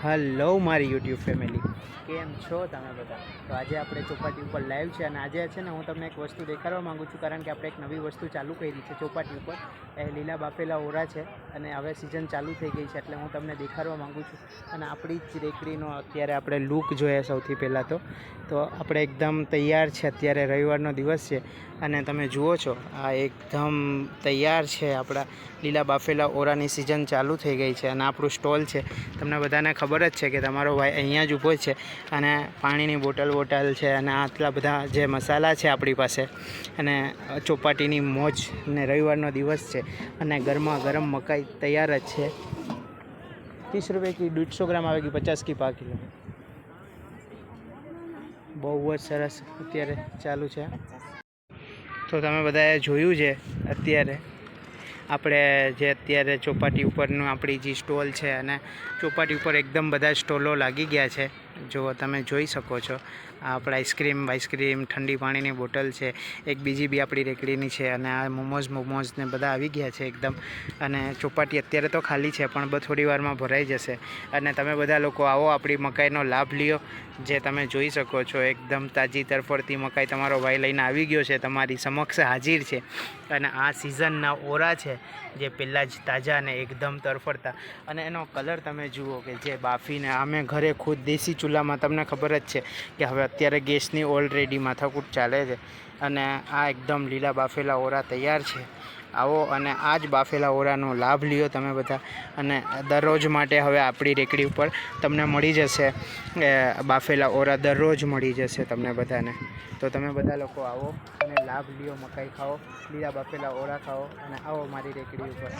Hello મારી YouTube family, કેમ છો તમે બધા? તો આજે આપણે ચોપાટી ઉપર લાઈવ છે અને આજે છે ને હું તમને એક વસ્તુ દેખાડવા માગું છું, કારણ કે આપણે એક નવી વસ્તુ ચાલુ કરી છે ચોપાટી ઉપર. એ લીલા બાફેલા ઓરા છે અને હવે સિઝન ચાલુ થઈ ગઈ છે, એટલે હું તમને દેખાડવા માગું છું. અને આપણી જ રેકડીનો અત્યારે આપણે લુક જોઈએ. સૌથી પહેલાં તો આપણે એકદમ તૈયાર છે. અત્યારે રવિવારનો દિવસ છે અને તમે જુઓ છો આ એકદમ તૈયાર છે. આપણા લીલા બાફેલા ઓરાની સિઝન ચાલુ થઈ ગઈ છે અને આપણું સ્ટોલ છે. તમને બધાને ખબર જ છે કે તમારો ભાઈ અહીંયા જ ઊભો છે અને પાણીની બોટલ છે અને આટલા બધા જે મસાલા છે આપણી પાસે. અને ચોપાટીની મોજ ને રવિવારનો દિવસ છે અને ગરમા ગરમ મકાઈ તૈયાર જ છે. 30 रुपये की 150 ग्राम आएगी, 50 की पा किलो. બહુ જ સરસ અત્યારે ચાલુ છે. તો તમે બધાએ જોયું છે અત્યારે આપણે જે અત્યારે ચોપાટી ઉપરનું આપણી જે સ્ટોલ છે અને ચોપાટી ઉપર એકદમ બધા સ્ટોલો લાગી ગયા છે. જો તમે જોઈ શકો છો આપણે આઈસ્ક્રીમ ઠંડી પાણીની બોટલ છે, એક બીજી બી આપણી રેકડીની છે અને આ મોમોઝ ને બધા આવી ગયા છે એકદમ. અને ચોપાટી અત્યારે તો ખાલી છે પણ થોડી વારમાં ભરાઈ જશે. અને તમે બધા લોકો આવો, આપણી મકાઈનો લાભ લ્યો. જે તમે જોઈ શકો છો એકદમ તાજી તરફડતી મકાઈ તમારો ભાઈ લઈને આવી ગયો છે, તમારી સમક્ષ હાજર છે. અને આ સિઝનના ઓરા છે જે પહેલાં જ તાજા અને એકદમ તરફડતા. અને એનો કલર તમે જુઓ કે જે બાફીને અમે ઘરે ખુદ દેશી ચૂલામાં, તમને ખબર જ છે કે હવે અત્યારે ગેસની ઓલરેડી માથાકૂટ ચાલે છે. અને આ એકદમ લીલા બાફેલા ઓરા તૈયાર છે. આવો અને આ જ બાફેલા ઓરાનો લાભ લ્યો તમે બધા. અને દરરોજ માટે હવે આપણી રેકડી ઉપર તમને મળી જશે બાફેલા ઓરા, દરરોજ મળી જશે તમને બધાને. તો તમે બધા લોકો આવો અને લાભ લ્યો, મકાઈ ખાઓ, લીલા બાફેલા ઓરા ખાઓ અને આવો મારી રેકડી ઉપર.